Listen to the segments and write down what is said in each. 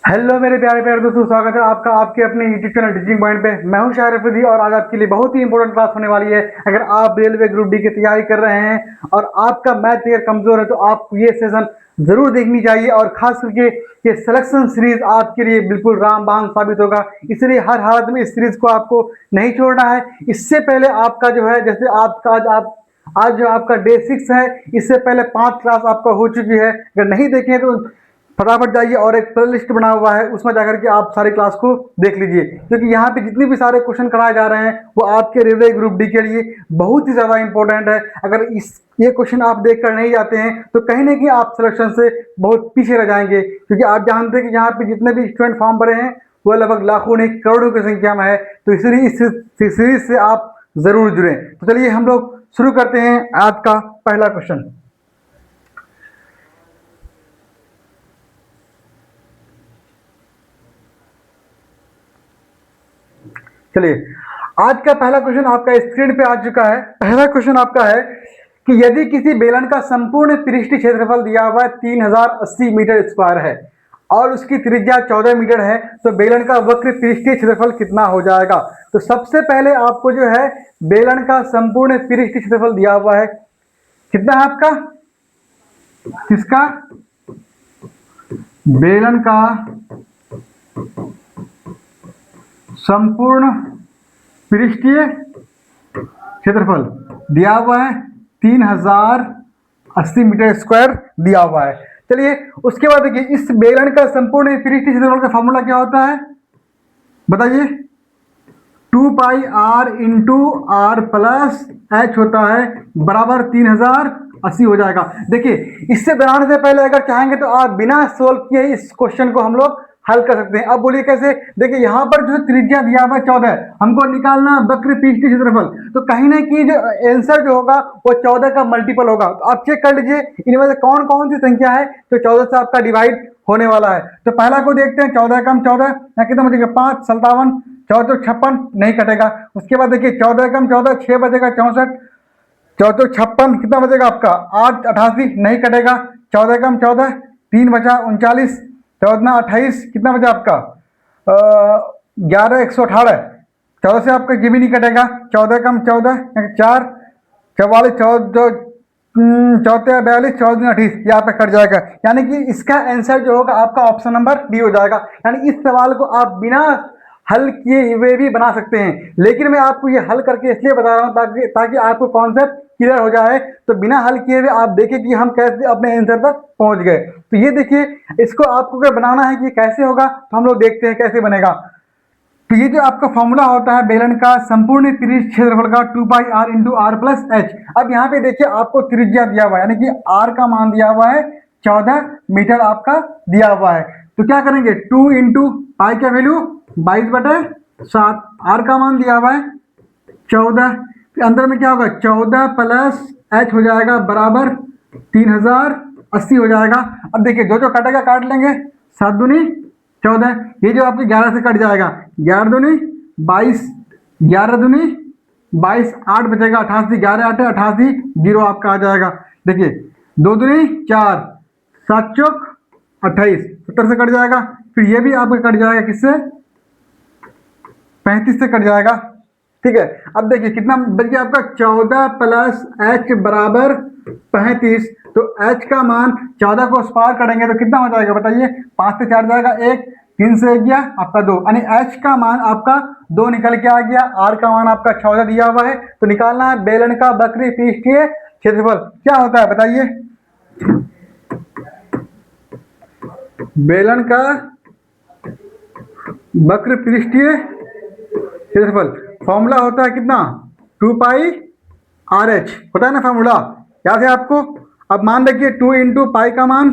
Hello मेरे प्यारे प्यारे दोस्तों, स्वागत है आपका आपके अपने यूट्यूब चैनल टीचिंग पॉइंट पे। मैं हूं शाहिर अफरीदी और आज आपके लिए बहुत ही इंपॉर्टेंट क्लास होने वाली है। अगर आप रेलवे ग्रुप डी की तैयारी कर रहे हैं और आपका मैथ क्लियर कमजोर है तो आपको ये सेशन जरूर देखनी चाहिए और खास करके ये सिलेक्शन सीरीज आपके लिए बिल्कुल रामबाण साबित होगा। इसलिए हर हालत में इस सीरीज को आपको नहीं छोड़ना है। इससे पहले आपका जो है, जैसे आपका आज जो आपका डे 6 है, इससे पहले 5 क्लास आपका हो चुकी है। अगर नहीं देखें तो फटाफट जाइए और एक प्ले लिस्ट बना हुआ है, उसमें जाकर के आप सारी क्लास को देख लीजिए, क्योंकि यहाँ पे जितने भी सारे क्वेश्चन कराए जा रहे हैं वो आपके रेलवे ग्रुप डी के लिए बहुत ही ज़्यादा इंपॉर्टेंट है। अगर ये क्वेश्चन आप देख कर नहीं जाते हैं तो कहीं ना कहीं आप सिलेक्शन से बहुत पीछे रह जाएंगे, क्योंकि आप जानते हैं कि यहाँ पे जितने भी स्टूडेंट फॉर्म भरे हैं वो लगभग लाखों नहीं करोड़ों की संख्या में है। तो इसलिए इस सीरीज से आप जरूर जुड़ें। तो चलिए हम लोग शुरू करते हैं आज का पहला क्वेश्चन। चलिए, आज का पहला क्वेश्चन आपका स्क्रीन पे आ चुका है। पहला क्वेश्चन आपका है कि यदि किसी बेलन का संपूर्ण पृष्ठीय क्षेत्रफल दिया हुआ 3080 मीटर स्क्वायर है और उसकी त्रिज्या 14 मीटर है तो बेलन का वक्र पृष्ठीय क्षेत्रफल कितना हो जाएगा। तो सबसे पहले आपको जो है बेलन का संपूर्ण पृष्ठीय क्षेत्रफल दिया हुआ है, कितना है आपका, किसका, बेलन का संपूर्ण पृष्ठीय क्षेत्रफल दिया हुआ है 3080 मीटर स्क्वायर दिया हुआ है। चलिए उसके बाद देखिए, इस बेलन का संपूर्ण पृष्ठीय क्षेत्रफल का फॉर्मूला क्या होता है बताइए। 2πr into are plus H होता है बराबर 3080 हो जाएगा। देखिए इससे बनाने से पहले अगर चाहेंगे तो आप बिना सोल्व किए इस क्वेश्चन को हम लोग हल कर सकते हैं। अब बोलिए कैसे। देखिए यहाँ पर जो त्रिज्या दिया हुआ है 14, हमको निकालना वक्र पृष्ठीय क्षेत्रफल, तो कहीं ना कहीं जो आंसर जो होगा वो 14 का मल्टीपल होगा। तो आप चेक कर लीजिए इनमें से कौन कौन सी संख्या है तो 14 से आपका डिवाइड होने वाला है। तो पहला को देखते हैं, 14 कम 14 या कितना बचेगा 5 57, 14 56 नहीं कटेगा। उसके बाद देखिए 14 कम 14 6 बचेगा 64, 14 56 कितना बचेगा आपका 8 88 नहीं कटेगा। 14 कम 14 3 बचा 39, 14 28 कितना बचा आपका 11 118, 14 से आपका ये भी नहीं कटेगा। 14 कम 14 4 44 14 14 42 14 28 यहाँ पे कट जाएगा। यानी कि इसका आंसर जो होगा आपका ऑप्शन नंबर डी हो जाएगा। यानी इस सवाल को आप बिना हल किए हुए भी बना सकते हैं, लेकिन मैं आपको ये हल करके इसलिए बता रहा हूँ ताकि आपको कॉन्सेप्ट क्लियर हो जाए। तो बिना हल किए हुए आप देखें कि हम कैसे अपने आंसर तक पहुंच गए। तो ये देखिए, इसको आपको अगर बनाना है कि कैसे होगा तो हम लोग देखते हैं कैसे बनेगा। तो ये जो आपका फॉर्मूला होता है बेलन का संपूर्ण पृष्ठीय क्षेत्रफल का 2πr into are plus H. अब यहाँ पे देखिए आपको त्रिज्या दिया हुआ है, यानी कि आर का मान दिया हुआ है 14 मीटर आपका दिया हुआ है। तो क्या करेंगे 2 इंटू पाई का वैल्यू 22/7, आर का मान दिया हुआ है 14, फिर अंदर में क्या होगा 14 प्लस एच हो जाएगा बराबर 3080 हो जाएगा। अब देखिए जो जो कटेगा काट लेंगे, 7 दूनी 14, ये जो आपके 11 से कट जाएगा, 11 दूनी 22, 11 दूनी 22, 8 बचेगा 88, 11 8 88 जीरो आपका आ जाएगा। देखिए 2 दूनी 4, 7 चौक 28, 70 से कट जाएगा। फिर ये भी आपका कट जाएगा किससे 35 से कट जाएगा। ठीक है, अब देखिए कितना बच गया आपका 14 प्लस एच बराबर 35। तो एच का मान 14 को स्पार करेंगे तो कितना हो जाएगा बताइए, 5 से 4 जाएगा 1, 3 से 1 गया आपका 2, यानी एच का मान आपका 2 निकल के आ गया। आर का मान आपका 14 दिया हुआ है। तो निकालना है बेलन का वक्र पृष्ठीय क्षेत्रफल क्या होता है बताइए। बेलन का वक्र पृष्ठीय क्षेत्रफल फॉर्मूला होता है कितना 2πr(h) होता है ना फॉर्मूला, याद है आपको। अब मान देखिए 2 इंटू पाई का मान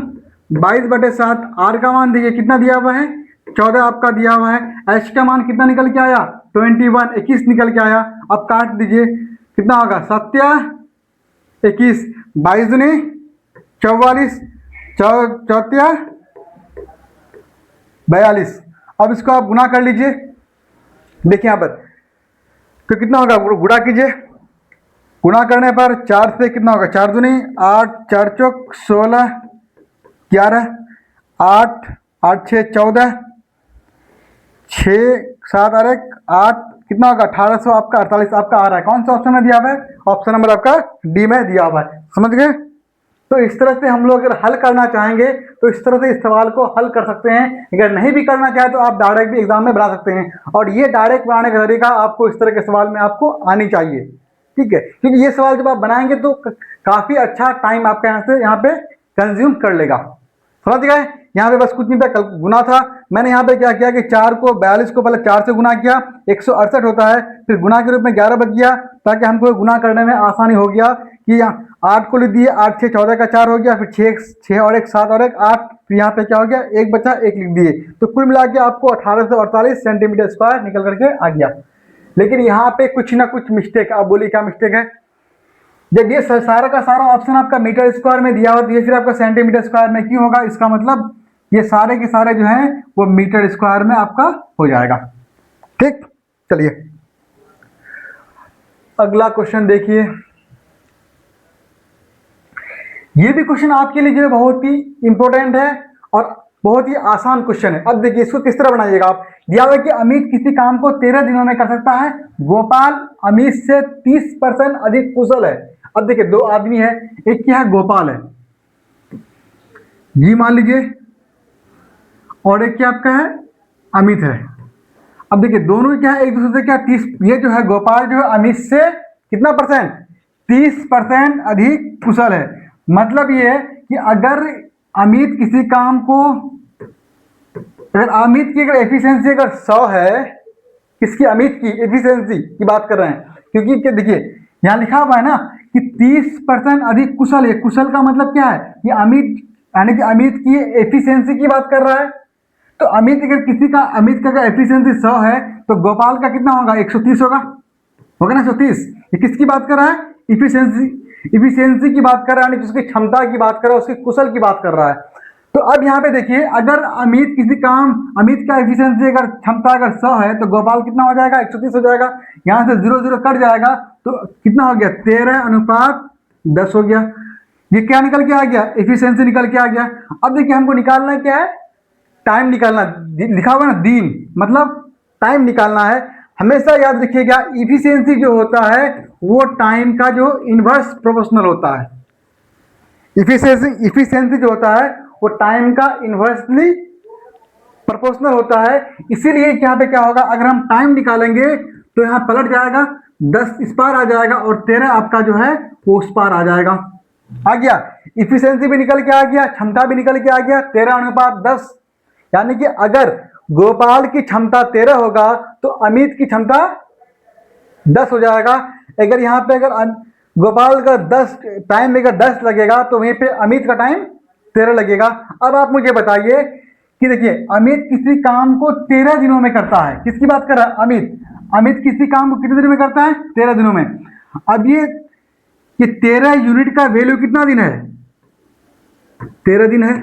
22/7, आर का मान देखिए कितना दिया हुआ है 14 आपका दिया हुआ है। एच का मान कितना निकल के आया 21 निकल के आया। अब काट दीजिए कितना होगा 7 21, 22 दूनी 44, 4 42। अब इसको आप गुना कर लीजिए, देखिए यहाँ पर तो कितना होगा गुणा कीजिए, गुणा करने पर 4 से कितना होगा 4 दूनी 8, 4 चौक 16, 11, 8 8 6 14, 6 7 और 1 8, कितना होगा 1800 आपका 48 आपका आ रहा है। कौन सा ऑप्शन में दिया हुआ है? ऑप्शन नंबर आपका डी में दिया हुआ है। समझ गए? तो इस तरह से हम लोग अगर हल करना चाहेंगे तो इस तरह से इस सवाल को हल कर सकते हैं। अगर नहीं भी करना चाहे तो आप डायरेक्ट भी एग्जाम में बना सकते हैं, और ये डायरेक्ट बनाने का तरीका आपको इस तरह के सवाल में आपको आनी चाहिए। ठीक है, क्योंकि ये सवाल जब आप बनाएंगे तो काफी अच्छा टाइम आपका यहाँ पे कंज्यूम कर लेगा। समझ गए? यहाँ पे बस कुछ नहीं था, कल गुना था। मैंने यहाँ पे क्या किया कि 4 को 42 को पहले 4 से गुना किया, 168 होता है, फिर गुना के रूप में 11 बच गया, ताकि हमको गुना करने में आसानी हो गया कि 8 को लिख दिए, 8 6 14 का 4 हो गया, फिर 6 और 1 7 और 1 8, फिर यहाँ पे क्या हो गया 1 बचा 1 लिख दिए, तो कुल मिला के आपको 1848 सेंटीमीटर स्क्वायर निकल करके आ गया। लेकिन यहाँ पे कुछ ना कुछ मिस्टेक, आप बोलिए क्या मिस्टेक है? जब ये सारा का सारा ऑप्शन आपका मीटर स्क्वायर में दिया हुआ तो ये फिर आपका सेंटीमीटर स्क्वायर में क्यों होगा? इसका मतलब ये सारे के सारे जो हैं वो मीटर स्क्वायर में आपका हो जाएगा। ठीक, चलिए अगला क्वेश्चन देखिए। ये भी क्वेश्चन आपके लिए जो है बहुत ही इंपॉर्टेंट है और बहुत ही आसान क्वेश्चन है। अब देखिए इसको किस तरह बनाइएगा आप। दिया हुआ है कि अमित किसी काम को 13 दिनों में कर सकता है, गोपाल अमित से 30% अधिक कुशल है। अब देखिए दो आदमी है, एक क्या है गोपाल है जी मान लीजिए, और एक क्या आपका है अमित है। अब देखिए दोनों क्या है एक दूसरे से क्या 30, ये जो है गोपाल जो है अमित से कितना परसेंट 30% अधिक कुशल है। मतलब ये है कि अगर अमित किसी काम को, अगर अमित की अगर एफिशिएंसी अगर 100 है, किसकी अमित की एफिशिएंसी की बात कर रहे हैं, क्योंकि क्या देखिए यहाँ लिखा हुआ है ना कि 30% अधिक कुशल है। कुशल का मतलब क्या है? ये अमित यानी कि अमित की एफिशिएंसी की बात कर रहा है। तो अमित अगर किसी का अमित का एफिशिएंसी 100 है तो गोपाल का कितना होगा 130 होगा ना 130। ये किसकी बात कर रहा है? इफिशिएंसी की बात कर रहा है, यानी उसकी क्षमता की बात कर रहा है, उसकी कुशल की बात कर रहा है। तो अब यहाँ पे देखिए अगर अमित किसी काम, अमित का एफिशिएंसी अगर क्षमता अगर 100 है तो गोपाल कितना हो जाएगा 130 हो जाएगा। यहाँ से 0 0 कट जाएगा तो कितना हो गया 13:10 हो गया। ये क्या निकल के आ गया? एफिशिएंसी निकल के आ गया। अब देखिए हमको निकालना क्या है? टाइम निकालना। लिखा हुआ ना दिन, मतलब टाइम निकालना है। हमेशा याद रखिएगा इफिशिएंसी जो होता है वो टाइम का जो इनवर्स प्रोपोर्शनल होता है। इफिशिएंसी जो होता है वो टाइम का इनवर्सली प्रोपोर्शनल होता है। इसीलिए यहाँ पे क्या होगा, अगर हम टाइम निकालेंगे तो यहाँ पलट जाएगा, 10 इस पार आ जाएगा और 13 आपका जो है वो उस पार आ जाएगा। आ गया, इफिशिएंसी भी निकल के आ गया, क्षमता भी निकल के आ गया, 13:10। यानी कि अगर गोपाल की क्षमता 13 होगा तो अमित की क्षमता 10 हो जाएगा। अगर यहाँ पे अगर गोपाल का 10 टाइम अगर 10 लगेगा तो वहीं पे अमित का टाइम 13 लगेगा। अब आप मुझे बताइए कि देखिए अमित किसी काम को 13 दिनों में करता है। किसकी बात कर रहा है? अमित किसी काम को कितने दिनों में करता है? 13 दिनों में। अब ये 13 यूनिट का वैल्यू कितना दिन है? 13 दिन है,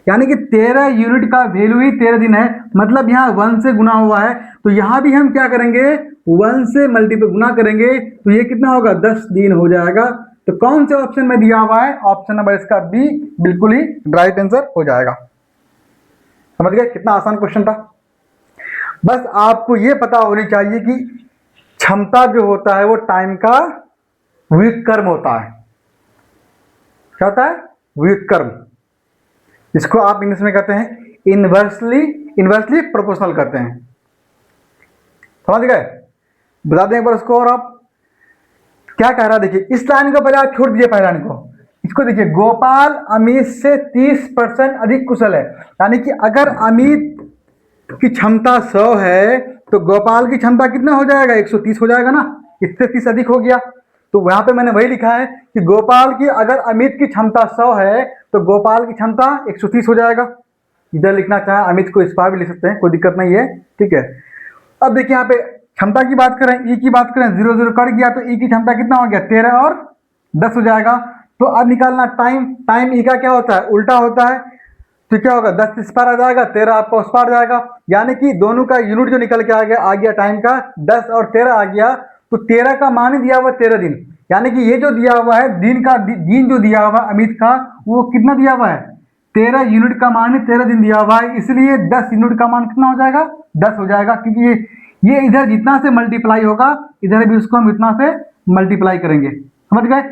यानी कि 13 यूनिट का वैल्यू ही 13 दिन है। मतलब यहाँ 1 से गुना हुआ है, तो यहाँ भी हम क्या करेंगे 1 से मल्टीप्लाई गुना करेंगे तो ये कितना होगा 10 दिन हो जाएगा। तो कौन से ऑप्शन में दिया हुआ है? ऑप्शन नंबर इसका बी बिल्कुल ही राइट आंसर हो जाएगा। समझ गए कितना आसान क्वेश्चन था? बस आपको ये पता होनी चाहिए कि क्षमता जो होता है वो टाइम का व्युत्क्रम होता है। क्या होता है? व्युत्क्रम। इसको आप इंग्लिश में कहते हैं इनवर्सली प्रोपोर्शनल करते हैं। समझ गए? बता दें एक बार उसको। और आप क्या कह रहा है देखिए, इस लाइन को पहले आप छोड़ दीजिए, पहले लाइन को। इसको देखिए, गोपाल अमित से 30% अधिक कुशल है। यानी कि अगर अमित की क्षमता 100 है तो गोपाल की क्षमता कितना हो जाएगा 130 हो जाएगा ना, इससे 30 अधिक हो गया। तो वहां पे मैंने वही लिखा है कि गोपाल की अगर अमित की क्षमता 100 है तो गोपाल की क्षमता 130 हो जाएगा। इधर लिखना चाहे अमित को इस पार भी लिख सकते हैं, कोई दिक्कत नहीं है। ठीक है, अब देखिए यहाँ पे क्षमता की बात करें, ई की बात करें, 0 0 कट गया तो ई की क्षमता कितना हो गया 13 और 10 हो जाएगा। तो अब निकालना टाइम ई का क्या होता है उल्टा होता है, तो क्या होगा 10 इस पार आ जाएगा, 13 आपका उस पार जाएगा। यानी कि दोनों का यूनिट जो निकल के आ गया टाइम का 10 और 13 आ गया। तो 13 का मान ही दिया हुआ 13 दिन। यानी कि ये जो दिया हुआ है दिन जो दिया हुआ है अमित का वो कितना दिया हुआ है 13 यूनिट का मान ही 13 दिन दिया हुआ है, इसलिए 10 यूनिट का मान कितना हो जाएगा, 10 हो जाएगा, क्योंकि ये इधर जितना से मल्टीप्लाई होगा इधर भी उसको हम इतना से मल्टीप्लाई करेंगे। समझ गए।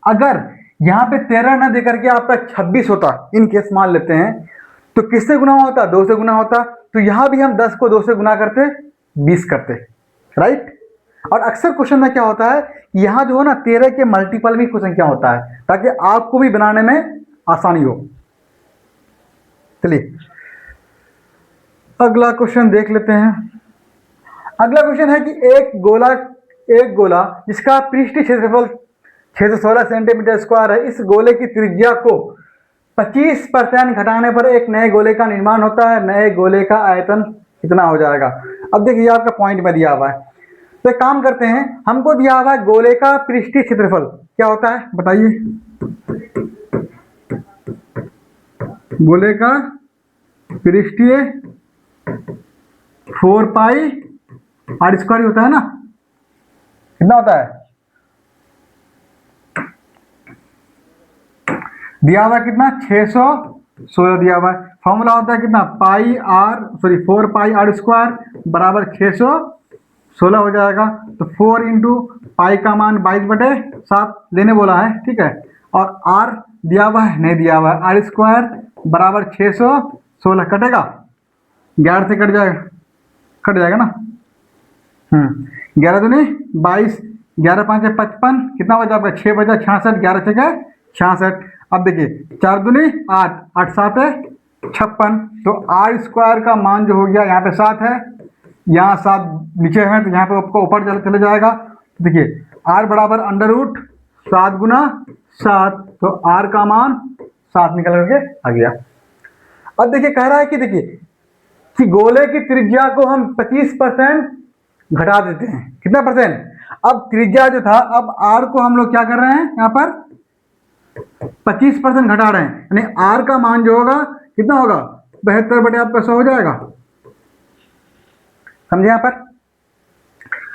अगर यहाँ पे 13 ना देकर के आपका 26 होता, इन केस मान लेते हैं, तो किससे गुना होता, 2 से गुना होता। तो यहाँ भी हम 10 को 2 से गुना करते, 20 करते, राइट। और अक्सर क्वेश्चन में क्या होता है, यहाँ जो है ना 13 के मल्टीपल भी कोई संख्या होता है, ताकि आपको भी बनाने में आसानी हो। चलिए अगला क्वेश्चन देख लेते हैं। अगला क्वेश्चन है कि एक गोला जिसका पृष्ठीय क्षेत्रफल 616 सेंटीमीटर स्क्वायर है, इस गोले की त्रिज्या को 25% घटाने पर एक नए गोले का निर्माण होता है, नए गोले का आयतन कितना हो जाएगा। अब देखिए आपका पॉइंट में दिया हुआ है, तो एक काम करते हैं, हमको दिया हुआ है गोले का पृष्ठीय क्षेत्रफल क्या होता है बताइए। गोले का पृष्ठीय 4 पाई आर स्क्वायर होता है ना, कितना होता है, दिया हुआ कितना 616 दिया हुआ है। फॉर्मूला होता है कितना 4 पाई आर स्क्वायर बराबर 616 हो जाएगा। तो 4 इंटू पाई का मान 22/7 लेने बोला है, ठीक है। और आर दिया हुआ है, नहीं दिया हुआ है, आर स्क्वायर बराबर 616 कटेगा, 11 से कट जाएगा ना। 11 दूनी 22, 11 5 55, कितना बचा आपका 6 बचा 66, 11 6 66। अब देखिए 4 दूनी 8, 8 7 56। तो आर स्क्वायर का मान जो हो गया, यहाँ पे 7 है, यहाँ 7 नीचे है, तो यहाँ पे आपको ऊपर चले जाएगा। देखिए आर बराबर √7 गुना 7, तो आर का मान 7 निकल करके आ गया। अब देखिए कह रहा है कि गोले की त्रिज्या को हम 25% घटा देते हैं, कितना परसेंट। अब त्रिज्या जो था, अब आर को हम लोग क्या कर रहे हैं, यहाँ पर 25% घटा रहे हैं, यानी आर का मान जो होगा कितना होगा 72/100 हो जाएगा। समझे यहाँ पर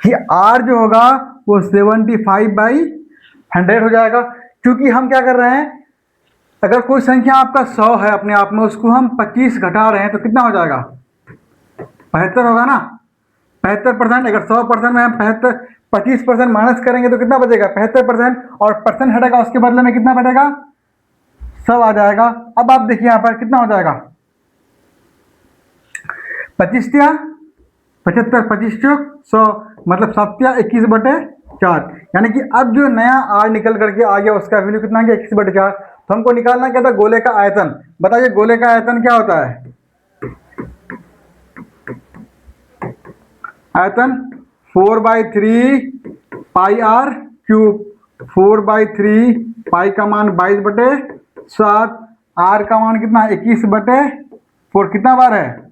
कि आर जो होगा वो 75/100 हो जाएगा। क्योंकि हम क्या कर रहे हैं, अगर कोई संख्या आपका 100 है अपने आप में, उसको हम 25 घटा रहे हैं तो कितना हो जाएगा 75 होगा ना। 75%, अगर 100% में हम 25% माइनस करेंगे तो कितना बचेगा 75%, और परसेंट हटेगा, उसके बदले में कितना बचेगा 100 आ जाएगा। अब आप देखिए यहाँ पर कितना हो जाएगा 25 या 75, 25 चौक 100, मतलब 7 या 21/4। यानी कि अब जो नया आर निकल करके आ गया उसका वैल्यू कितना गया 21/4। तो हमको निकालना क्या था गोले का आयतन। बताइए गोले का आयतन क्या होता है, आयतन 4/3 पाई आर क्यूब, 4/3 पाई का मान 22/7, आर का मान कितना 21/4, कितना बार है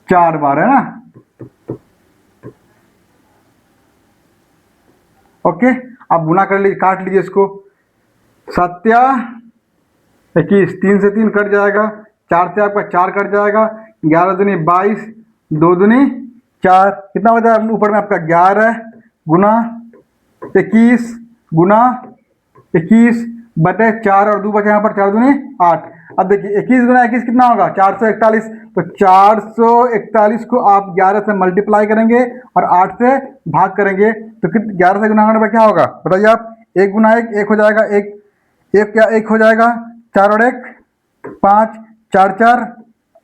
4 बार है ना। ओके, आप गुना कर लीजिए, काट लीजिए इसको, 7 या 21, 3 से 3 कट जाएगा, 4 से आपका 4 कट जाएगा, 11 दूनी 22, 2 दूनी 4, कितना बचा ऊपर में आपका 11 गुना 21 गुना 21/4, और 2 बचा यहाँ पर 4 दूनी 8। अब देखिए 21 गुना 21 कितना होगा 441। तो 441 को आप 11 से मल्टीप्लाई करेंगे और 8 से भाग करेंगे, तो 11 से गुना करने पर क्या होगा बताइए आप। 1 गुना 1 1 हो जाएगा, 1 क्या 1 हो जाएगा, 4 और 1 5, 4 4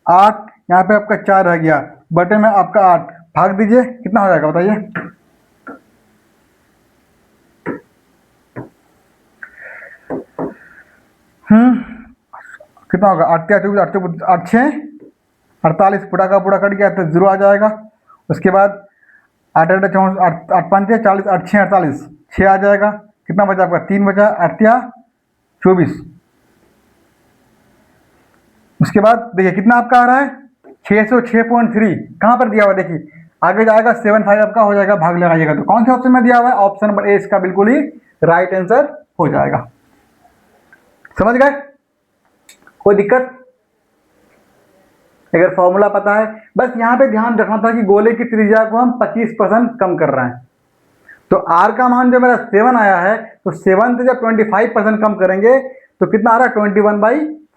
8, यहाँ पे आपका 4 रह गया, बटे में आपका 8, भाग दीजिए कितना हो जाएगा बताइए। कितना होगा 8 8 6 48, पूरा का पूरा कट गया तो 0 आ जाएगा। उसके बाद 8 8 5 40, 8 6 48, 6 आ जाएगा, कितना बचा आपका 3 बचा, 8 24। उसके बाद देखिए कितना आपका आ रहा है 606.3, कहाँ पर दिया हुआ देखिए, आगे जाएगा 75 आपका हो जाएगा, भाग लगाइएगा तो कौन से ऑप्शन में दिया हुआ है, ऑप्शन नंबर ए इसका बिल्कुल ही राइट आंसर हो जाएगा। समझ गए, कोई दिक्कत। अगर फॉर्मूला पता है, बस यहाँ पे ध्यान रखना था कि गोले की त्रिज्या को हम 25% कम कर रहे हैं। तो आर का मान जो मेरा 7 आया है, तो 7 से जब 25% कम करेंगे तो कितना आ रहा है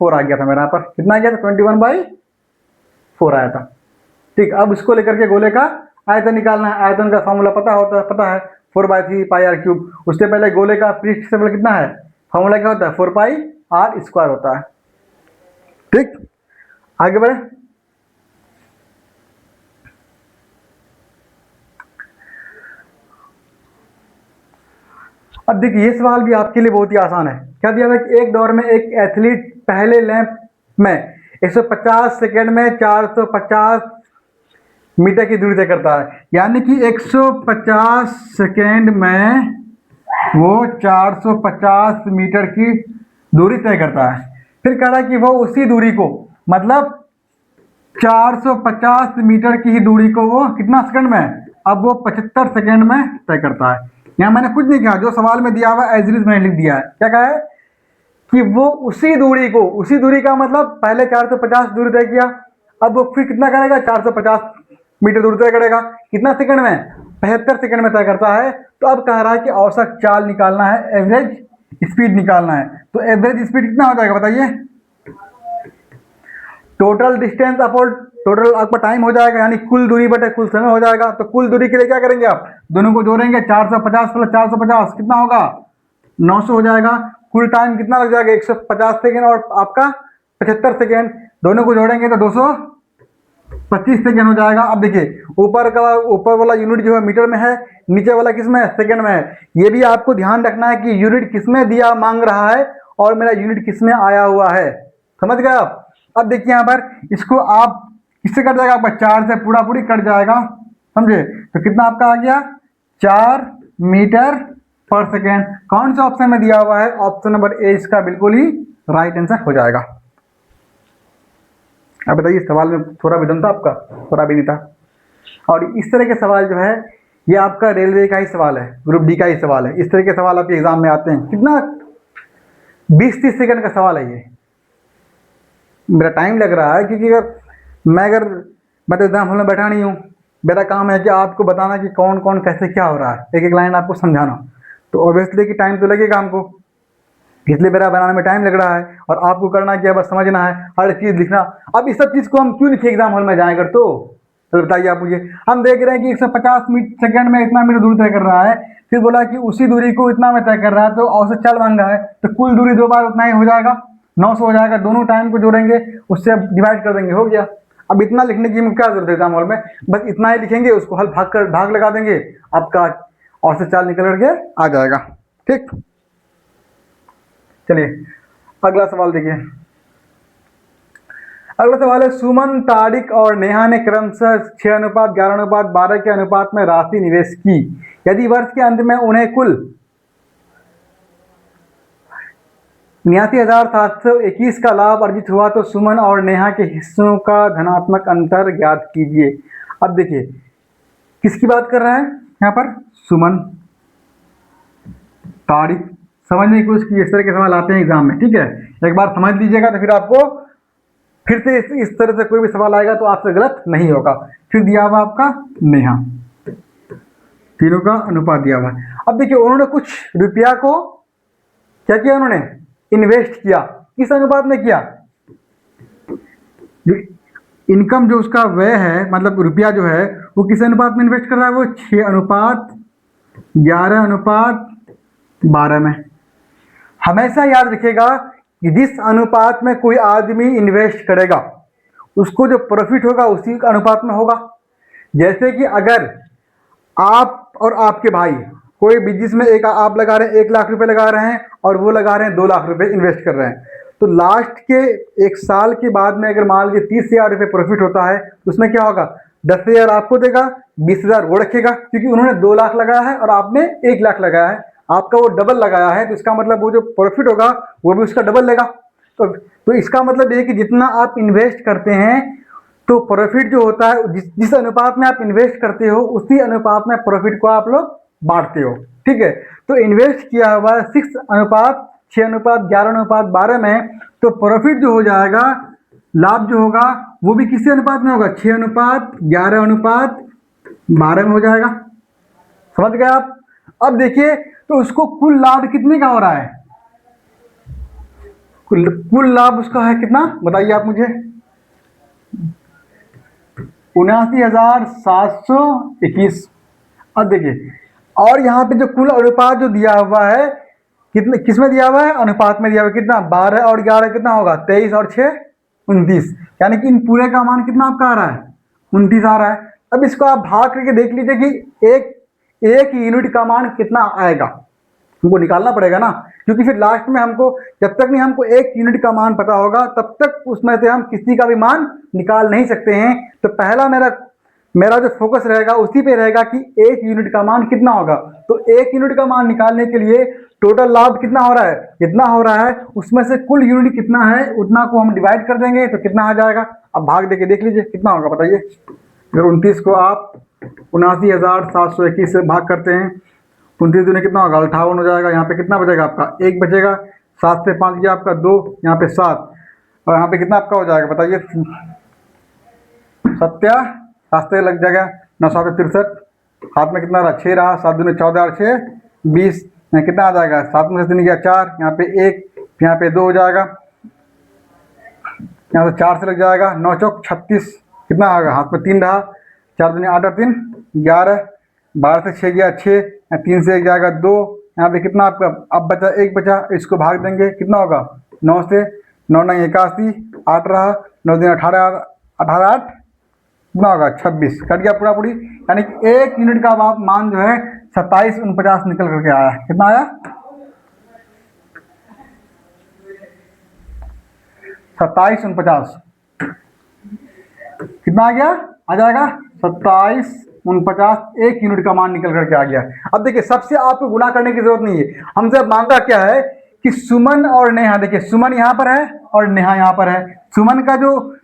4 आ गया था मेरा यहाँ पर। कितना आ गया था? 21/4 आया था। ठीक, अब इसको लेकर के गोले का आयतन निकालना है। आयतन का फॉर्मूला पता है 4/3πr³। उससे पहले गोले का पृष्ठ क्षेत्रफल कितना है? फॉर्मूला क्या होता है? 4πr² होता है। ठीक, आगे बढ़े। अब देखिए ये सवाल भी आपके लिए बहुत ही आसान है। क्या दिया हुआ है कि एक दौर में एक एथलीट पहले लैप में 150 सेकेंड में 450 मीटर की दूरी तय करता है। यानी कि 150 सेकेंड में वो 450 मीटर की दूरी तय करता है। फिर कह रहा है कि वो उसी दूरी को, मतलब 450 मीटर की ही दूरी को वो कितना सेकंड में? अब वो 75 सेकेंड में तय करता है। यहाँ मैंने कुछ नहीं कहा, जो सवाल में दिया हुआ एज इट इज मैंने लिख दिया है। क्या कहा है कि वो उसी दूरी को, उसी दूरी का मतलब पहले 450 दूरी तय किया, अब वो फिर कितना करेगा? 450 मीटर दूरी तय करेगा। कितना सेकंड में? 75 सेकंड में तय करता है। तो अब कह रहा है कि औसत चाल निकालना है, एवरेज स्पीड निकालना है। तो एवरेज स्पीड कितना हो जाएगा बताइए? टोटल डिस्टेंस अपॉन टोटल आपका टाइम हो जाएगा, यानी कुल दूरी बटे कुल समय हो जाएगा। तो कुल दूरी के लिए क्या करेंगे आप? दोनों को जोड़ेंगे, 450 प्लस 450 कितना होगा? 900 हो जाएगा। कुल टाइम कितना लग जाएगा? 150 सेकेंड और आपका 75 सेकेंड, दोनों को जोड़ेंगे तो 225 सेकेंड हो जाएगा। अब देखिए ऊपर वाला यूनिट जो है मीटर में है, नीचे वाला किस में है? सेकेंड में है। ये भी आपको ध्यान रखना है कि यूनिट किस में दिया मांग रहा है और मेरा यूनिट किस में आया हुआ है। समझ गए आप? अब देखिए यहाँ पर इसको आप किससे कट जाएगा? आपका 4 से पूरा पूरी कट जाएगा, समझे? तो कितना आपका आ गया? 4 मीटर पर सेकेंड। कौन सा ऑप्शन में दिया हुआ है? ऑप्शन नंबर ए इसका बिल्कुल ही राइट आंसर हो जाएगा। अब बताइए सवाल में थोड़ा विधम था आपका? थोड़ा भी नहीं था। और इस तरह के सवाल जो है ये आपका रेलवे का ही सवाल है, ग्रुप डी का ही सवाल है। इस तरह के सवाल आपके एग्जाम में आते हैं। कितना 20-30 सेकंड का सवाल है ये। मेरा टाइम लग रहा है क्योंकि मैं तो एग्जाम हॉल में बैठा नहीं हूँ। मेरा काम है कि आपको बताना कि कौन कौन कैसे क्या हो रहा है, एक एक लाइन आपको समझाना। तो ऑब्वियसली कि टाइम तो लगेगा हमको, इसलिए मेरा बनाने में टाइम लग रहा है। और आपको करना क्या है? बस समझना है, हर चीज़ लिखना। अब इस सब चीज़ को हम क्यों लिखे एग्जाम हॉल में जाए अगर तो बताइए आप मुझे। हम देख रहे हैं कि 150 सेकंड में इतना मीटर दूरी तय कर रहा है, फिर बोला कि उसी दूरी को इतना में तय कर रहा है, तो औसत चाल मांग रहा है, तो कुल दूरी 2 बार उतना ही हो जाएगा, 900 हो जाएगा। दोनों टाइम को जोड़ेंगे, उससे डिवाइड कर देंगे, हो गया। अब इतना लिखने की क्या जरूरत है एग्जाम हॉल में? बस इतना ही लिखेंगे, उसको हल भाग लगा देंगे, आपका औसत चाल निकल करके आ जाएगा। ठीक, चलिए अगला सवाल देखिए। अगला सवाल है, सुमन, तारिक और नेहा ने क्रमशः 6:11:12 के अनुपात में राशि निवेश की। यदि वर्ष के अंत में उन्हें कुल 89,721 का लाभ अर्जित हुआ तो सुमन और नेहा के हिस्सों का धनात्मक अंतर ज्ञात कीजिए। अब देखिए किसकी बात कर रहा है यहाँ पर? सुमन, तारिक। समझने की कोशिश कीजिए, इस तरह के सवाल आते हैं एग्जाम में। ठीक है, एक बार समझ लीजिएगा तो फिर आपको फिर से इस तरह से कोई भी सवाल आएगा तो आपसे गलत नहीं होगा। फिर दिया हुआ आपका नेहा, तीनों का अनुपात दिया हुआ है। अब देखिए उन्होंने कुछ रुपया को क्या किया? उन्होंने इन्वेस्ट किया। किस अनुपात में किया? इनकम जो उसका व्यय है, मतलब रुपया जो है, वो किस अनुपात में इन्वेस्ट कर रहा है? वो 6:11:12 में। हमेशा याद रखिएगा कि जिस अनुपात में कोई आदमी इन्वेस्ट करेगा उसको जो प्रॉफिट होगा उसी अनुपात में होगा। जैसे कि अगर आप और आपके भाई कोई बिजनेस में आप लगा रहे हैं 1 लाख रुपए लगा रहे हैं और वो लगा रहे हैं 2 लाख रुपए इन्वेस्ट कर रहे हैं, तो लास्ट के 1 साल के बाद में अगर मान लीजिए 30,000 रुपये प्रॉफिट होता है तो उसमें क्या होगा? 10,000 आपको देगा, 20,000 वो रखेगा, क्योंकि उन्होंने 2 लाख लगाया है और आपने 1 लाख लगाया है, आपका वो डबल लगाया है। तो इसका मतलब वो जो प्रॉफिट होगा वो भी उसका डबल लेगा। तो इसका मतलब ये कि जितना आप इन्वेस्ट करते हैं तो प्रॉफिट जो होता है, जिस अनुपात में आप इन्वेस्ट करते हो उसी अनुपात में प्रॉफिट को आप लोग बांटते हो। ठीक है, तो इन्वेस्ट किया हुआ 6:11:12 में, तो प्रॉफिट जो हो जाएगा, लाभ जो होगा वो भी किसी अनुपात में होगा? 6:11:12 में हो जाएगा। समझ गए आप? अब देखिए तो उसको कुल लाभ कितने का हो रहा है? कुल लाभ उसका है कितना बताइए आप मुझे, 79,721। अब देखिए, और यहाँ पे जो कुल अनुपात जो दिया हुआ है, कितने किस में दिया हुआ है, अनुपात में दिया हुआ है, कितना 12 और 11 कितना होगा, 23 और 6 29, यानी कि इन पूरे का मान कितना आपका आ रहा है, 29 आ रहा है। अब इसको आप भाग करके देख लीजिए कि एक यूनिट का मान कितना आएगा, हमको निकालना पड़ेगा ना, क्योंकि फिर लास्ट में हमको, जब तक नहीं हमको एक यूनिट का मान पता होगा तब तक उसमें से हम किसी का भी मान निकाल नहीं सकते हैं। तो पहला मेरा जो फोकस रहेगा उसी पे रहेगा कि एक यूनिट का मान कितना होगा। तो एक यूनिट का मान निकालने के लिए टोटल लाभ कितना हो रहा है, कितना हो रहा है, उसमें से कुल यूनिट कितना है उतना को हम डिवाइड कर देंगे तो कितना आ जाएगा। अब भाग देके देख लीजिए कितना होगा बताइए। अगर 29 को आप 79,721 से भाग करते हैं, 29 दूनी कितना होगा, 58 हो जाएगा। यहाँ पे कितना बचेगा आपका, एक बचेगा, 7 से 5 गया आपका 2, यहाँ पे 7, और यहाँ पे कितना आपका हो जाएगा बताइए, सत्या रास्ते लग जाएगा, 963, हाथ में कितना रहा, 6 रहा, 7 दूनी 14 और 6 20, यहाँ कितना आ जाएगा, 7 में से 3 गया 4, यहाँ पे 1, यहाँ पे 2 हो जाएगा, यहाँ से 4 से लग जाएगा, 9 चौक 36, कितना आएगा, हाथ में 3 रहा, 4 दूनी 8 और 3 11, 12 से 6 गया 6, 3 से 1 जाएगा 2, यहाँ पे कितना आपका अब बचा, 1 बचा, इसको भाग देंगे कितना होगा, 9 से, 9 9 81, 8 रहा, 9 दिन 18, 18 8 कितना होगा 26, कट गया पूरा पूरी, यानी कि एक यूनिट का मान जो है 2749 निकल करके आया। कितना आया, 2749, कितना आ गया, आ जाएगा 2749, एक यूनिट का मान निकल करके आ गया। अब देखिए, सबसे आपको गुणा करने की जरूरत नहीं है, हमसे मांगा क्या है कि सुमन और नेहा, देखिए सुमन यहाँ पर है और नेहा यहाँ पर है, सुमन का जो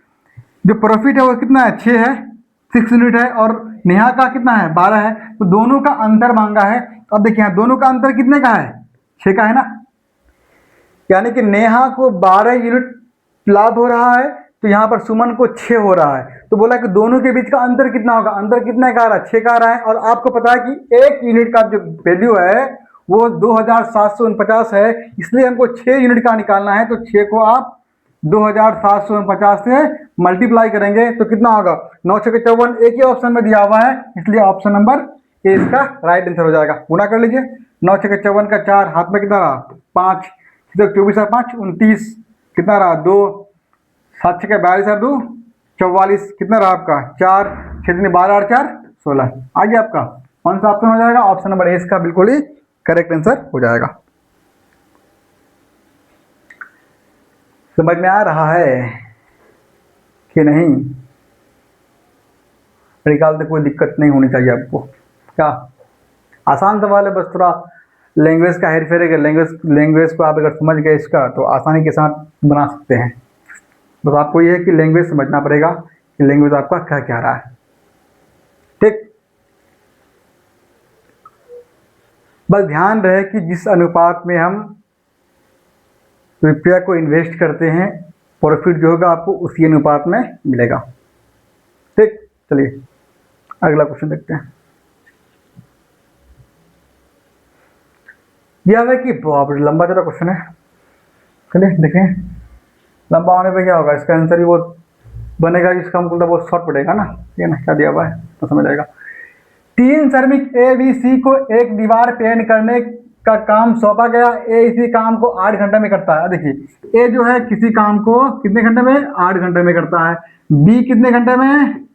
प्रॉफिट है वो कितना है, 6 है, 6 यूनिट है, और नेहा का कितना है, 12 है, तो दोनों का अंतर मांगा है। अब देखिए यहाँ दोनों का अंतर कितने का है, 6 का है ना, यानी कि नेहा को 12 यूनिट लाभ हो रहा है, तो यहाँ पर सुमन को 6 हो रहा है। तो बोला कि दोनों के बीच का अंतर कितना होगा, अंतर कितने का आ रहा है, 6 का आ रहा है। और आपको पता है कि एक यूनिट का जो वैल्यू है वो 2749 है, इसलिए हमको 6 यूनिट का निकालना है। तो 6 को आप 2749 से मल्टीप्लाई करेंगे तो कितना होगा, 9 6 54, एक ही ऑप्शन में दिया हुआ है, इसलिए ऑप्शन नंबर ए इसका राइट आंसर हो जाएगा। गुना कर लीजिए, 9 6 54 का 4, हाथ में कितना रहा 5, 24 और 5 29, कितना रहा 2, 7 6 42 और 2 44, कितना रहा आपका 4, 6 12 और 4 16, आ गया आपका कौन सा ऑप्शन हो जाएगा, ऑप्शन नंबर ए इसका बिल्कुल ही करेक्ट आंसर हो जाएगा। समझ में आ रहा है कि नहीं, निकालते कोई दिक्कत नहीं होनी चाहिए आपको, क्या आसान सवाल है, बस थोड़ा लैंग्वेज का हेरफेर है, लैंग्वेज को आप अगर समझ गए इसका तो आसानी के साथ बना सकते हैं। बस आपको ये है कि लैंग्वेज समझना पड़ेगा कि लैंग्वेज आपका क्या कह रहा है, ठीक। बस ध्यान रहे कि जिस अनुपात में हम रुपया को इन्वेस्ट करते हैं, प्रॉफिट जो होगा आपको उसी अनुपात में मिलेगा, ठीक। चलिए अगला क्वेश्चन देखते हैं। यह है कि बहुत लंबा चौड़ा क्वेश्चन है, चलिए देखें। लंबा होने पे क्या होगा, इसका आंसर ही वो बनेगा जिसका हमको बहुत शॉर्ट पड़ेगा ना, ठीक है ना, क्या दिया हुआ है तो समझ आएगा। 3 श्रमिक ए बी सी को एक दीवार पेंट करने का काम सौंपा गया। ए इसी काम को 8 घंटे में करता है। देखिए ए जो है किसी काम को कितने घंटे में, 8 घंटे में करता है। बी कितने घंटे में,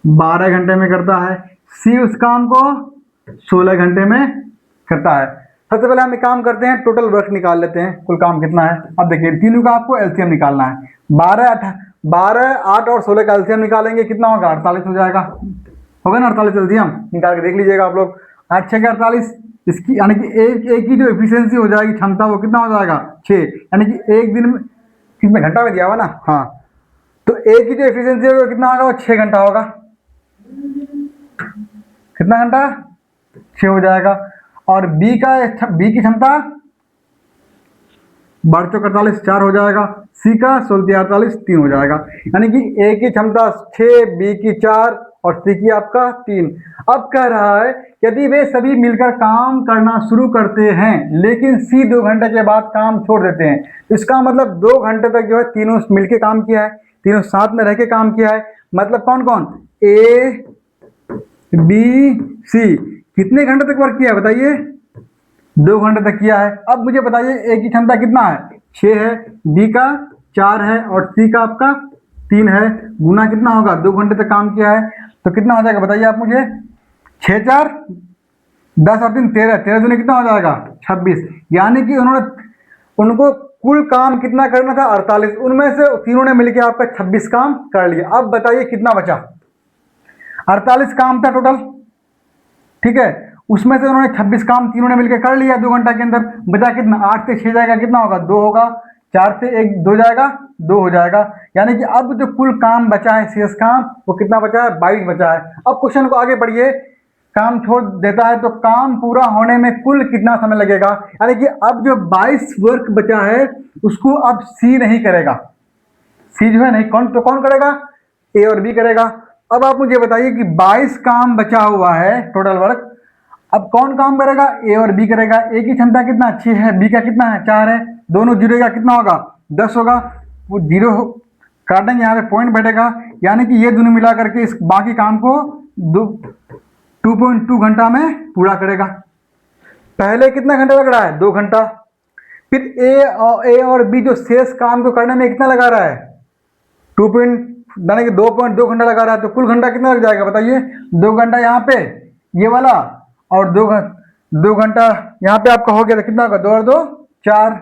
12 घंटे में करता है। सी उस काम को 16 घंटे में करता है। सबसे पहले हम एक काम करते हैं, टोटल वर्क निकाल लेते हैं, कुल काम कितना है। अब देखिए तीनों का आपको एलसीएम निकालना है। 12 8 और 16 का एलसीएम निकालेंगे, कितना होगा 48 हो जाएगा, होगा ना 48 एलसीएम, निकाल के देख लीजिएगा आप लोग। 8 6 का 48, इसकी यानी कि एक की जो एफिशिएंसी हो जाएगी, क्षमता, वो कितना हो जाएगा 6, यानी कि एक दिन में कितने घंटा में दिया हुआ ना, हाँ, तो एक की जो एफिशिएंसी होगा कितना होगा, वो 6 घंटा होगा। कितना घंटा, 6 हो जाएगा। और बी की क्षमता 12 48 4 हो जाएगा। सी का 16 48 3 हो जाएगा, यानी कि ए की क्षमता 6, बी की 4 और सी की आपका 3। अब कह रहा है यदि वे सभी मिलकर काम करना शुरू करते हैं लेकिन सी 2 घंटे के बाद काम छोड़ देते हैं, तो इसका मतलब 2 घंटे तक जो है तीनों मिलकर काम किया है, तीनों साथ में रह के काम किया है। मतलब कौन कौन, ए बी सी कितने घंटे तक वर्क किया है बताइए, 2 घंटे तक किया है। अब मुझे बताइए ए की क्षमता कितना है, 6 है, बी का 4 है और सी का आपका 3 है, गुना कितना होगा, 2 घंटे तक काम किया है तो कितना हो जाएगा बताइए आप मुझे, 6 4 10 और 3 13, 13 दूनी कितना हो जाएगा 26। यानी कि उनको कुल काम कितना करना था 48, उनमें से तीनों ने मिलकर आपका 26 काम कर लिया। अब बताइए कितना बचा, 48 काम था टोटल, ठीक है, उसमें से उन्होंने 26 काम तीनों ने मिलकर कर लिया 2 घंटा के अंदर। बचा कितना, 8 से 6 जाएगा कितना होगा, 2 होगा, 4 से 1 2 जाएगा, 2 हो जाएगा। यानी कि अब जो कुल काम बचा है शेष काम वो कितना बचा है, 22 बचा है। अब क्वेश्चन को आगे बढ़िए, काम छोड़ देता है तो काम पूरा होने में कुल कितना समय लगेगा, यानी कि अब जो 22 वर्क बचा है उसको अब सी नहीं करेगा, सी जो है नहीं, कौन करेगा, ए और बी करेगा। अब आप मुझे बताइए कि 22 काम बचा हुआ है टोटल वर्क, अब कौन काम करेगा, ए और बी करेगा। ए की क्षमता कितना 6 है, बी का कितना है 4 है, दोनों जीरो का कितना होगा 10 होगा, वो जीरो काटेंगे यहाँ पे पॉइंट बैठेगा, यानी कि ये दोनों मिला करके इस बाकी काम को 2.2 घंटा में पूरा करेगा। पहले कितना घंटा लग रहा है, 2 घंटा, फिर ए और बी जो शेष काम को करने में कितना लगा रहा है, 2.2 घंटा लगा रहा है, तो कुल घंटा कितना लग जाएगा बताइए, 2 घंटा यहाँ पे ये वाला और 2 घंटा यहाँ पे आपका हो गया, तो कितना होगा 2 और 2 4,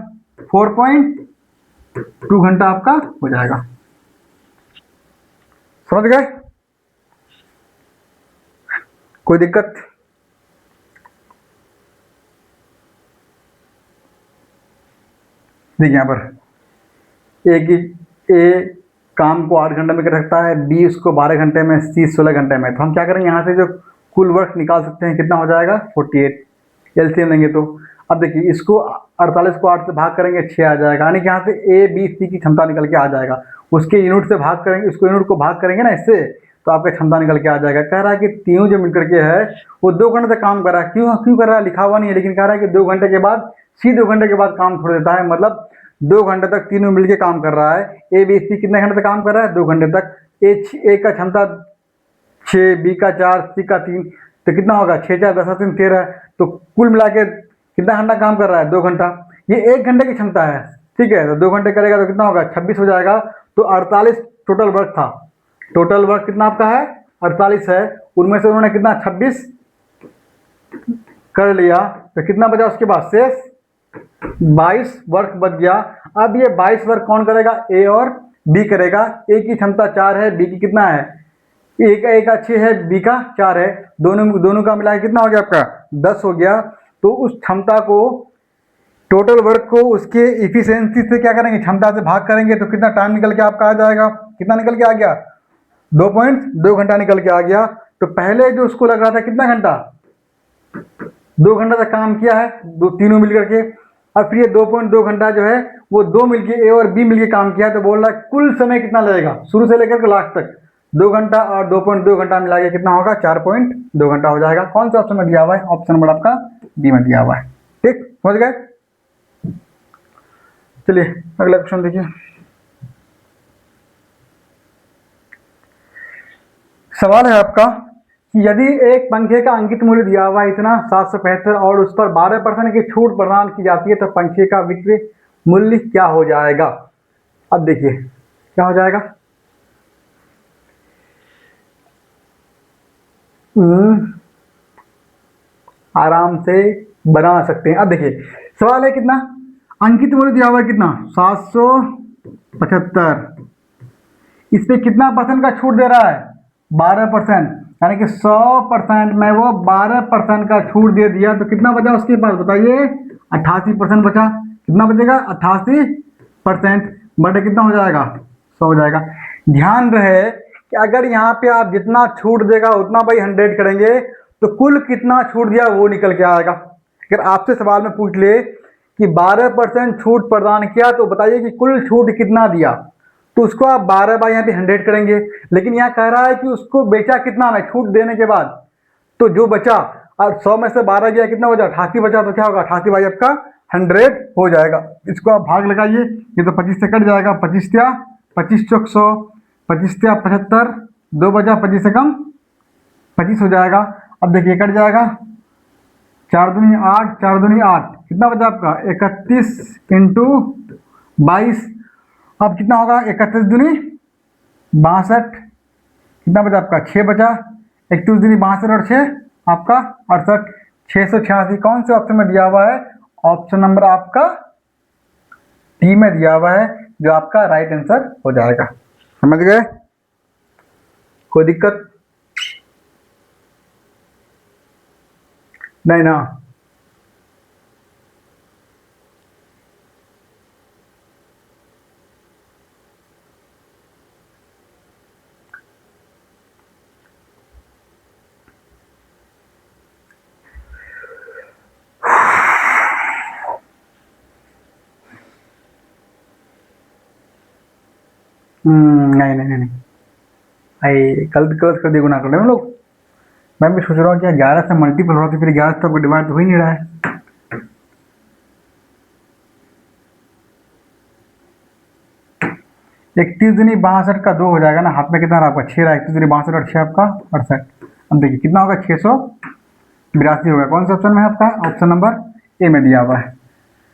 4.2 घंटा आपका हो जाएगा। समझ गए, कोई दिक्कत, देखिए यहाँ पर ए काम को 8 घंटे में कर सकता है, बी उसको 12 घंटे में, सी 16 घंटे में। तो हम क्या करेंगे, यहाँ से जो कुल वर्क निकाल सकते हैं कितना हो जाएगा 48, एलसीएम लेंगे तो। अब देखिए इसको 48 को 8 से भाग करेंगे 6 आ जाएगा, यानी कि यहाँ से ए बी सी की क्षमता निकल के आ जाएगा। उसके यूनिट से भाग करेंगे, उसको यूनिट को भाग करेंगे ना इससे, तो आपका क्षमता निकल के आ जाएगा। कह रहा है कि तीनों जो मिलकर के है वो 2 घंटे तक काम कर रहा है, क्यों कर रहा है लिखा हुआ नहीं है, लेकिन कह रहा है कि 2 घंटे के बाद सी 2 घंटे के बाद काम छोड़ देता है, मतलब 2 घंटे तक तीनों मिलके काम कर रहा है। ए बी सी कितने घंटे तक काम कर रहा है, 2 घंटे तक। ए का क्षमता 6, बी का 4, सी का 3, तो कितना होगा 6 4 10 3 13, तो कुल मिला के कितना घंटा काम कर रहा है 2 घंटा। ये 1 घंटे की क्षमता है, ठीक है, तो 2 घंटे करेगा तो कितना होगा 26 हो जाएगा। तो 48 टोटल वर्क था, टोटल वर्क कितना आपका है 48 है, उनमें से उन्होंने कितना 26 कर लिया, तो कितना बचा उसके बाद शेष 22 वर्क बच गया। अब ये 22 वर्क कौन करेगा, ए और बी करेगा। ए की क्षमता 4 है, बी की कितना है, ए का 6 है, बी का 4 है, दोनों का मिला के कितना हो गया आपका 10 हो गया। तो उस क्षमता को, टोटल वर्क को उसके इफिशियंसी से क्या करेंगे, क्षमता से भाग करेंगे, तो कितना टाइम निकल के आपका आ जाएगा, कितना निकल के आ गया 2.2 घंटा निकल के आ गया। तो पहले जो उसको लग रहा था कितना घंटा, 2 घंटा तक काम किया है, तीनों मिलकर के। अब फिर ये 2.2 घंटा जो है वो 2 मिलके ए और बी मिलके काम किया, तो बोल रहा है कुल समय कितना लगेगा शुरू से लेकर के लास्ट तक, 2 घंटा और 2.2 घंटा मिला के कितना होगा 4.2 घंटा हो जाएगा। कौन सा ऑप्शन में दिया हुआ है, ऑप्शन नंबर आपका डी में दिया हुआ है। ठीक, समझ गए। चलिए अगला क्वेश्चन देखिए। सवाल है आपका कि यदि एक पंखे का अंकित मूल्य दिया हुआ है इतना 775 और उस पर 12% की छूट प्रदान की जाती है, तो पंखे का विक्रय मूल्य क्या हो जाएगा। अब देखिए क्या हो जाएगा, आराम से बना सकते हैं। अब देखिए सवाल है कितना, अंकित मूल्य दिया हुआ है कितना 775, इस पे कितना परसेंट का छूट दे रहा है 12%, यानी कि 100% में वो 12% का छूट दे दिया, तो कितना बचा उसके पास बताइए 88% बचा। कितना बचेगा 88%, बटे कितना हो जाएगा 100 हो जाएगा। ध्यान रहे कि अगर यहाँ पे आप जितना छूट देगा उतना भाई 100 करेंगे तो कुल कितना छूट दिया वो निकल के आएगा। अगर आपसे सवाल में पूछ ले कि 12% छूट प्रदान किया तो बताइए कि कुल छूट कितना दिया, तो उसको आप 12 बाई यहाँ पे 100 करेंगे, लेकिन यहाँ कह रहा है कि उसको बेचा कितना में छूट देने के बाद, तो जो बचा और 100 में से 12 गया कितना बचा, 88 बचा, तो क्या होगा 88 बाई आपका 100 हो जाएगा। इसको आप भाग लगाइए, ये तो 25 से कट जाएगा, 25 या 25 चौक 100, 25 या 75, 2 बचा 25 से कम 25 हो जाएगा। अब देखिए कट जाएगा, 4 दूनी 8, 4 दूनी 8, कितना बचा आपका 31 इंटू 22, अब कितना होगा 31 दूनी 62, कितना बचा आपका 6 बचा, 21 दूनी 62 और 6 आपका 68, 686 कौन से ऑप्शन में दिया हुआ है, ऑप्शन नंबर आपका डी में दिया हुआ है, जो आपका राइट आंसर हो जाएगा। समझ गए, कोई दिक्कत नहीं ना? नहीं नहीं नहीं, आई गलत गलत कर दिया, गुना कर रहे हैं हम लोग। मैं भी सोच रहा हूँ कि 11 से मल्टीपल हो रहा तो फिर 11 से आपको डिवाइड तो हो ही नहीं रहा है। 31 दूनी 62 का 2 हो जाएगा ना, हाथ में कितना रहा आपका 6 रहा, 31 दूनी 62 और 6 आपका 68। अब देखिए कितना होगा 682 होगा, कौन सा ऑप्शन में है आपका, ऑप्शन नंबर ए में दिया हुआ है।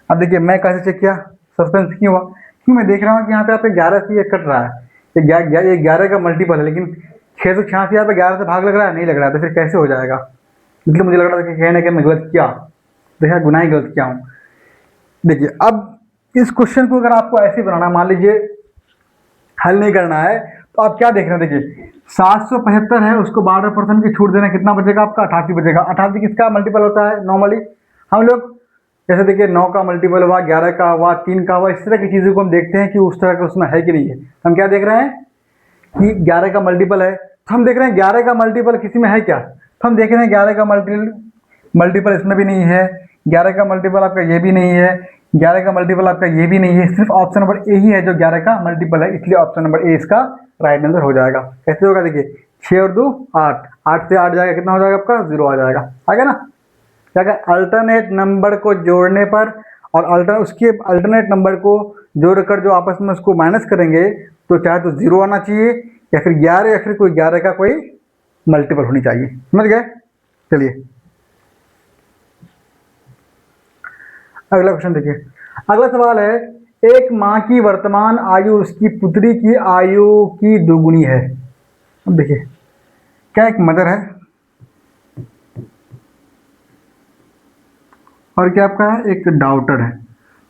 अब देखिए मैं कैसे चेक किया, सस्पेंस क्यों हुआ, क्यों मैं देख रहा हूँ कि यहाँ पे आपके 11 से ये कट रहा है, ये 11 का मल्टीपल है, लेकिन 686 यहाँ पे 11 से भाग लग रहा है, नहीं लग रहा है, तो फिर कैसे हो जाएगा। इसलिए मुझे लग रहा था कि कहीं ना कहीं मैं गलत किया, देखा गुनाह ही गलत किया हूँ। देखिए अब इस क्वेश्चन को अगर आपको ऐसे बनाना, मान लीजिए हल नहीं करना है, तो आप क्या देख रहे हैं, देखिए 775 है, उसको 12% की छूट देना, कितना बचेगा आपका 88 बचेगा। 88 किसका मल्टीपल होता है नॉर्मली, हम लोग जैसे देखिए 9 का मल्टीपल हुआ, 11 का हुआ, 3 का हुआ, इस तरह की चीज़ों को हम देखते हैं कि उस तरह का उसमें है कि नहीं है। हम क्या देख रहे हैं कि 11 का मल्टीपल है, तो हम देख रहे हैं 11 का मल्टीपल किसी में है क्या, तो हम देख रहे हैं 11 का मल्टीपल इसमें भी नहीं है, 11 का मल्टीपल आपका ये भी नहीं है, 11 का मल्टीपल आपका ये भी नहीं है, सिर्फ ऑप्शन नंबर ए ही है जो 11 का मल्टीपल है, इसलिए ऑप्शन नंबर ए इसका राइट आंसर हो जाएगा। कैसे होगा, देखिए 6 और 2 8, 8 से 8 जाएगा, कितना हो जाएगा आपका 0 आ जाएगा, आ गया ना। क्या अल्टरनेट नंबर को जोड़ने पर और उसके अल्टरनेट नंबर को जोड़कर जो आपस में उसको माइनस करेंगे, तो चाहे तो 0 आना चाहिए या फिर 11 या फिर कोई 11 का कोई मल्टीपल होनी चाहिए। समझ गए, चलिए अगला क्वेश्चन देखिए। अगला सवाल है, एक माँ की वर्तमान आयु उसकी पुत्री की आयु की दोगुनी है। अब देखिए क्या एक मदर है और क्या आपका है एक डॉटर है,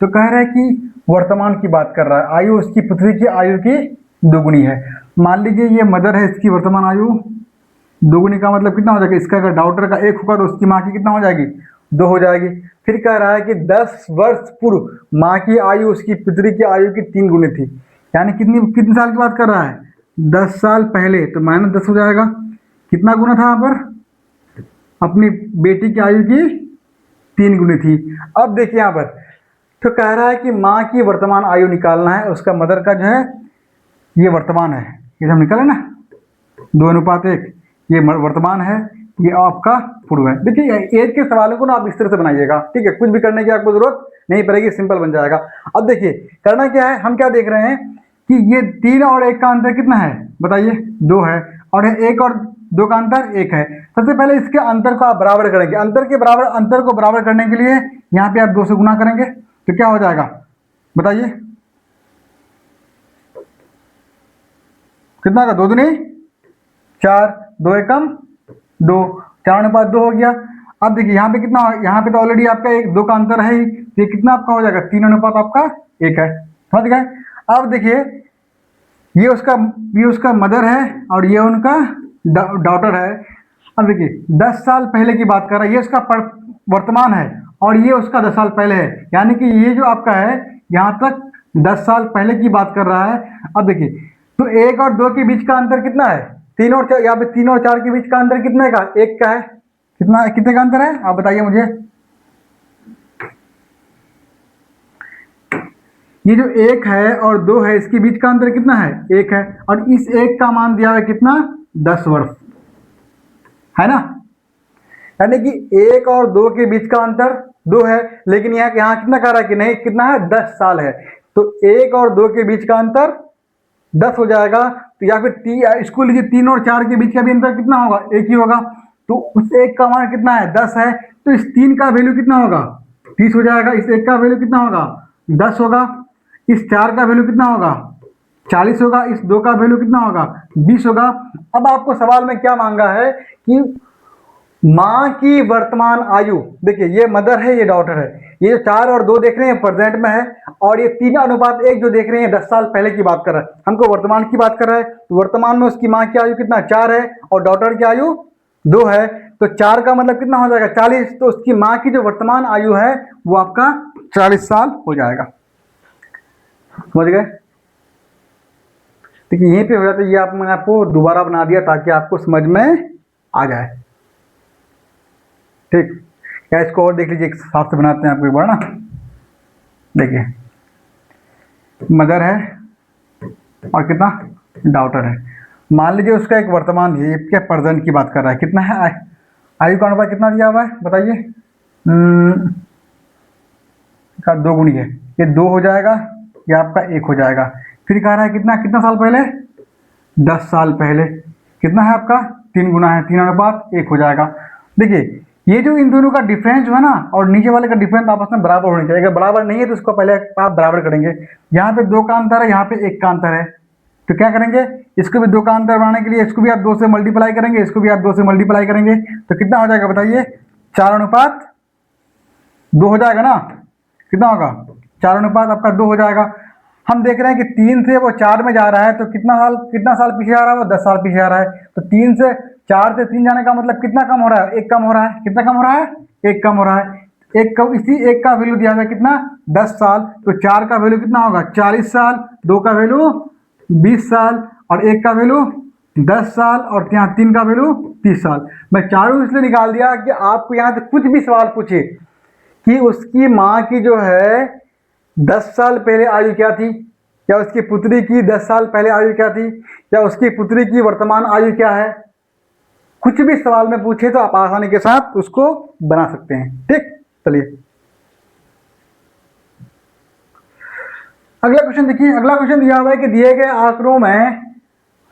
तो कह रहा है कि वर्तमान की बात कर रहा है, आयु उसकी पुत्री की आयु की दोगुनी है। मान लीजिए ये मदर है, इसकी वर्तमान आयु दोगुनी का मतलब कितना हो जाएगा, इसका अगर डॉटर का 1 होगा तो उसकी माँ की कितना हो जाएगी 2 हो जाएगी। फिर कह रहा है कि 10 वर्ष पूर्व माँ की आयु उसकी पुत्री की आयु की 3 गुनी थी, यानी कितने साल की बात कर रहा है 10 साल पहले, तो -10 हो जाएगा। कितना गुना था यहाँ पर, अपनी बेटी की आयु की 3 गुनी थी। अब देखिए यहाँ पर तो कह रहा है कि माँ की वर्तमान आयु निकालना है, उसका मदर का जो है ये वर्तमान है, ये हम निकाले ना 2:1, ये वर्तमान है, ये आपका पूर्व है। देखिए एज के सवालों को ना आप इस तरह से बनाइएगा, ठीक है, कुछ भी करने की आपको जरूरत नहीं पड़ेगी, सिंपल बन जाएगा। अब देखिए करना क्या है, हम क्या देख रहे हैं कि ये 3 और 1 का अंतर कितना है बताइए 2 है, और 1 और 2 का अंतर 1 है। सबसे पहले इसके अंतर को आप बराबर करेंगे, अंतर को बराबर करने के लिए यहाँ पे आप 2 से गुना करेंगे, तो क्या हो जाएगा बताइए, कितना का 2 दूनी 4, 2 एकम 2, 4:2 हो गया। अब देखिए यहाँ पे कितना, यहाँ पे तो ऑलरेडी आपका 1 2 का अंतर है ही, तो ये कितना आपका हो जाएगा 3:1 आपका 1 है। समझ गए। अब देखिए ये उसका मदर है और ये उनका डॉटर है। अब देखिए 10 साल पहले की बात कर रहा है, ये उसका वर्तमान है और ये उसका 10 साल पहले है, यानी कि ये जो आपका है यहाँ तक 10 साल पहले की बात कर रहा है। अब देखिए तो 1 और 2 के बीच का अंतर कितना है 3 और 4, यहाँ पे 3 और 4 के बीच का अंतर कितने का 1 का है, कितने का अंतर है आप बताइए मुझे। ये जो 1 है और 2 है इसके बीच का अंतर कितना है? 1 है, और इस 1 का मान दिया हुआ है कितना? 10 वर्ष, है ना। यानी कि 1 और 2 के बीच का अंतर 2 है, लेकिन यहाँ कितना कह रहा है कि नहीं, कितना है? 10 साल है। तो 1 और 2 के बीच का अंतर 10 हो जाएगा। तो या फिर इसको लीजिए, 3 और 4 के बीच का भी अंतर कितना होगा? 1 ही होगा। तो उस 1 का मान कितना है? 10 है। तो इस 3 का वैल्यू कितना होगा? 30 हो जाएगा। इस 1 का वैल्यू कितना होगा? 10 होगा। इस 4 का वैल्यू कितना होगा? 40 होगा। इस 2 का वैल्यू कितना होगा? 20 होगा। अब आपको सवाल में क्या मांगा है कि माँ की वर्तमान आयु, देखिए ये मदर है, ये डॉटर है, ये जो 4 और 2 देख रहे हैं प्रेजेंट में है, और ये 3:1 जो देख रहे हैं 10 साल पहले की बात कर रहा है, हमको वर्तमान की बात कर रहा है। तो वर्तमान में उसकी माँ की आयु कितना? 4 है, और डॉटर की आयु 2 है। तो 4 का मतलब कितना हो जाएगा? 40। तो उसकी माँ की जो वर्तमान आयु है वो आपका 40 साल हो जाएगा। समझ गए? देखिए यहीं पे हो जाता है। ये मैंने आपको दोबारा बना दिया ताकि आपको समझ में आ जाए। ठीक, क्या इसको और देख लीजिए, एक साफ से बनाते हैं आपको एक बार ना। देखिए मदर है और कितना? डॉटर है। मान लीजिए उसका एक वर्तमान, ये क्या प्रेजेंट की बात कर रहा है, कितना है? आयु का अनुपात कितना दिया हुआ है बताइए? का 2 गुनी है, ये 2 हो जाएगा, ये आपका 1 हो जाएगा। फिर कह रहा है कितना कितना साल पहले? 10 साल पहले। कितना है आपका? 3 गुना है, 3:1 हो जाएगा। देखिए ये जो इन दोनों का डिफरेंस जो है ना, और नीचे वाले का डिफरेंस आपस में बराबर होना चाहिए। अगर बराबर नहीं है तो इसको पहले आप बराबर करेंगे। यहाँ पे 2 का अंतर है, यहाँ पे 1 का अंतर है, तो क्या करेंगे? इसको भी 2 का अंतर बनाने के लिए इसको भी आप 2 से मल्टीप्लाई करेंगे, इसको भी आप 2 से मल्टीप्लाई करेंगे, तो कितना हो जाएगा बताइए? 4:2 हो जाएगा ना। कितना होगा? 4:2 आपका 2 हो जाएगा। हम देख रहे हैं कि 3 से वो 4 में जा रहा है, तो कितना साल पीछे आ रहा है? वो 10 साल पीछे आ रहा है। तो 4 से 3 जाने का मतलब कितना कम हो रहा है? 1 कम हो रहा है। कितना कम हो रहा है? 1 कम हो रहा है। इसी 1 का वैल्यू दिया हुआ है कितना? 10 साल। तो 4 का वैल्यू कितना होगा? 40 साल। 2 का वैल्यू 20 साल, और 1 का वैल्यू 10 साल, और यहाँ 3 का वैल्यू 30 साल। मैं चारों इसलिए निकाल दिया कि आपको यहाँ से कुछ भी सवाल पूछे कि उसकी माँ की जो है 10 साल पहले आयु क्या थी, या उसकी पुत्री की 10 साल पहले आयु क्या थी, या उसकी पुत्री की वर्तमान आयु क्या है, कुछ भी सवाल में पूछे तो आप आसानी के साथ उसको बना सकते हैं। ठीक, चलिए अगला क्वेश्चन देखिए। अगला क्वेश्चन दिया हुआ है कि दिए गए आंकड़ों में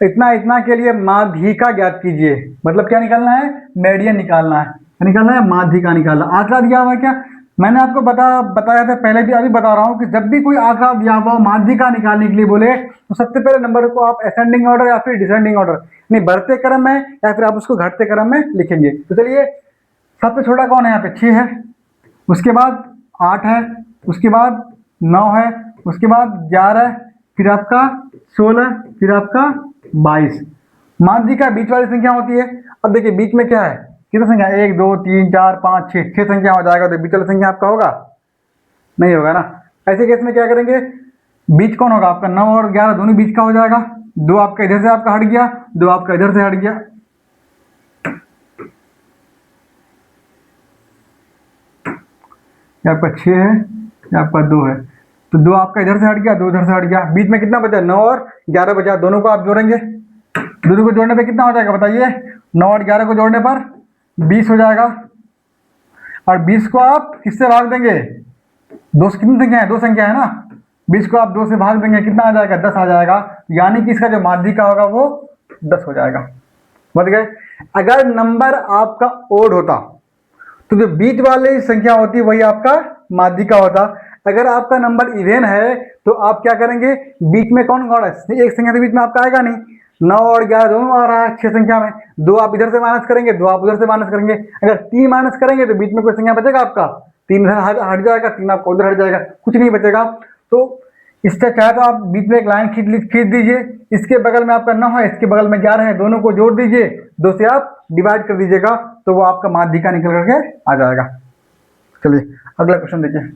इतना इतना के लिए माध्यिका ज्ञात कीजिए। मतलब क्या निकालना है? मीडियन निकालना है, निकालना है माध्यिका निकालना। आंकड़ा दिया हुआ है क्या? मैंने आपको बताया था पहले भी, अभी बता रहा हूँ कि जब भी कोई आंकड़ा दिया हुआ माध्यिका निकालने के लिए बोले तो सबसे पहले नंबर को आप असेंडिंग ऑर्डर या फिर डिसेंडिंग ऑर्डर, यानी बढ़ते क्रम में या फिर आप उसको घटते क्रम में लिखेंगे। तो चलिए, सबसे छोटा कौन है यहाँ पे? 6 है, उसके बाद 8 है, उसके बाद 9 है, उसके बाद 11, फिर आपका 16, फिर आपका 22। माध्यिका बीच वाली संख्या होती है। अब देखिए बीच में क्या है? कितनी संख्या? 1 2 3 4 5 6 संख्या हो जाएगा। तो बीच वाली संख्या आपका होगा? नहीं होगा ना। ऐसे केस में क्या करेंगे? बीच कौन होगा आपका? 9 और 11 दोनों बीच का हो जाएगा। 2 आपका इधर से आपका हट गया, 2 आपका इधर से हट गया। ये आपका 6 है, ये आपका 2 है, तो 2 आपका इधर से हट गया, 2 इधर से हट गया। बीच में कितना बचा? 9 और 11 बचा। दोनों को आप जोड़ेंगे, दोनों को जोड़ने पे कितना हो जाएगा बताइए? 9 और 11 को जोड़ने पर 20 हो जाएगा। और 20 को आप किससे भाग देंगे? 2 से कितनी संख्या है? 2 संख्या है ना। 20 को आप 2 से भाग देंगे, कितना आ जाएगा? 10 आ जाएगा। यानी कि इसका जो माध्यिका होगा वो 10 हो जाएगा। समझ गए? अगर नंबर आपका ओड होता तो जो बीच वाली संख्या होती वही आपका माध्यिका होता। अगर आपका नंबर इवन है तो आप क्या करेंगे? बीच में कौन कौन है? एक संख्या तो बीच में आपका आएगा नहीं। 9 और 11 दोनों आ रहा है 6 संख्या में। 2 आप इधर से माइनस करेंगे, 2 आप उधर से माइनस करेंगे। अगर 3 माइनस करेंगे तो बीच में कोई संख्या बचेगा आपका? 3 इधर हट जाएगा, 3 आपका उधर हट जाएगा, कुछ नहीं बचेगा। तो इससे चाहे तो आप बीच में एक लाइन खींच दीजिए। इसके बगल में आपका 9 है, इसके बगल में 11 है, दोनों को जोड़ दीजिए, 2 से आप डिवाइड कर दीजिएगा, तो वो आपका माध्यिका निकल करके आ जाएगा। चलिए अगला क्वेश्चन देखिए।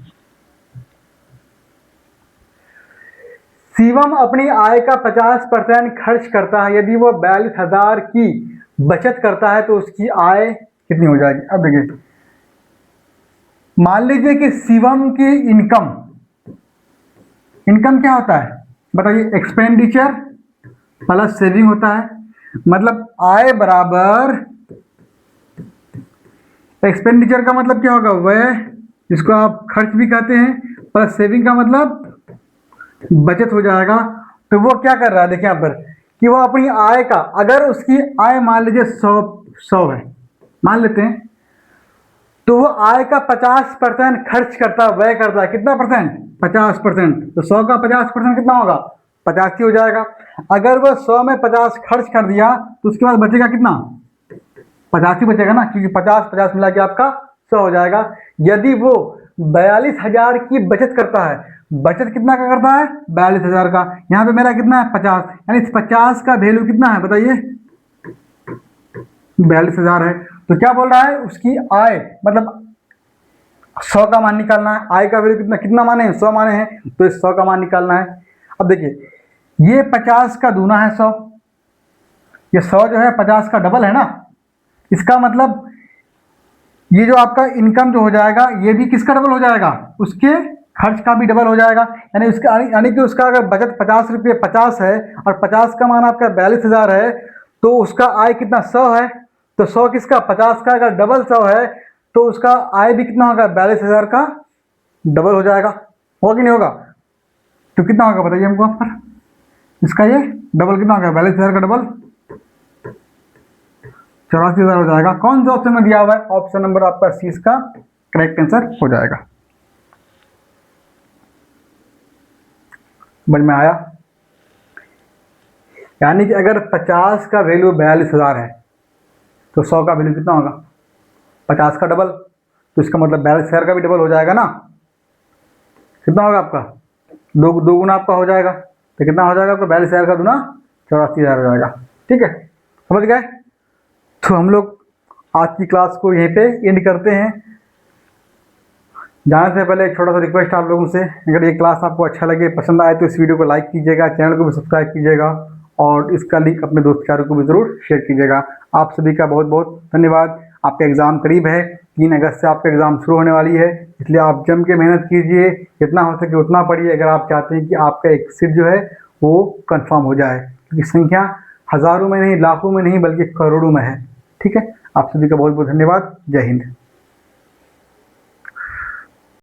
शिवम अपनी आय का 50% खर्च करता है। यदि वो 42,000 की बचत करता है तो उसकी आय कितनी हो जाएगी? अब देखिए, मान लीजिए कि शिवम की इनकम इनकम क्या होता है बताइए, एक्सपेंडिचर प्लस सेविंग होता है, मतलब आय बराबर एक्सपेंडिचर का मतलब क्या होगा, वह जिसको आप खर्च भी कहते हैं, प्लस सेविंग का मतलब बचत हो जाएगा। तो वो क्या कर रहा है देखिए यहाँ पर कि वो अपनी आय का, अगर उसकी आय मान लीजिए 100 है मान लेते हैं, तो वो आय का 50% खर्च करता है, व्यय करता है, कितना परसेंट, 50%। तो 100 का 50% कितना होगा, 85 हो जाएगा। अगर वह 100 में 50 खर्च कर दिया तो उसके बाद बचेगा कितना, 85 बचेगा ना, क्योंकि 50 मिला के आपका 100 हो जाएगा। यदि वो 42,000 की बचत करता है, बचत कितना का करता है, 42,000 का, यहाँ पे मेरा कितना है 50, यानी इस 50 का वैल्यू कितना है बताइए, 42,000 है। तो क्या बोल रहा है, उसकी आय मतलब 100 का मान निकालना है, आय का वैल्यू कितना कितना माने हैं, 100 माने हैं, तो इस 100 का मान निकालना है। अब देखिए ये 50 का दूना है 100, ये 100 जो है 50 का डबल है ना, इसका मतलब ये जो आपका इनकम जो हो जाएगा ये भी किसका डबल हो जाएगा, उसके खर्च का भी डबल हो जाएगा। यानी उसका यानी कि उसका अगर बचत 50 रुपये 50 है और 50 का मान आपका 42,000 है, तो उसका आय कितना 100 है, तो 100 किसका 50 का अगर डबल 100 है तो उसका आय भी कितना होगा, 42,000 का डबल हो जाएगा, होगा कि नहीं होगा। तो कितना होगा बताइए हमको यहाँ पर, इसका ये डबल कितना होगा, 42,000 का डबल 84,000 हो जाएगा। कौन सा ऑप्शन में दिया हुआ है, ऑप्शन नंबर आपका सी इसका करेक्ट आंसर हो जाएगा। समझ में आया, यानी कि अगर 50 का वैल्यू 42,000 है तो 100 का वैल्यू कितना होगा, 50 का डबल, तो इसका मतलब 42,000 का भी डबल हो जाएगा ना, कितना होगा आपका, दो गुना आपका हो जाएगा, तो कितना हो जाएगा आपका 42,000 का दूना 84,000 हो जाएगा। ठीक है, समझ गए। तो हम लोग आज की क्लास को यहीं पे एंड करते हैं। जाने से पहले एक छोटा सा रिक्वेस्ट आप लोगों से, अगर ये क्लास आपको अच्छा लगे पसंद आए तो इस वीडियो को लाइक कीजिएगा, चैनल को भी सब्सक्राइब कीजिएगा और इसका लिंक अपने दोस्त यारों को भी ज़रूर शेयर कीजिएगा। आप सभी का बहुत बहुत धन्यवाद। आपका एग्ज़ाम करीब है, 3 अगस्त से आपका एग्ज़ाम शुरू होने वाली है, इसलिए आप जम के मेहनत कीजिए, जितना हो सके उतना पढ़िए अगर आप चाहते हैं कि आपका एक सीट जो है वो कंफर्म हो जाए, क्योंकि संख्या हज़ारों में नहीं, लाखों में नहीं, बल्कि करोड़ों में है। ठीक है, आप सभी का बहुत बहुत धन्यवाद। जय हिंद।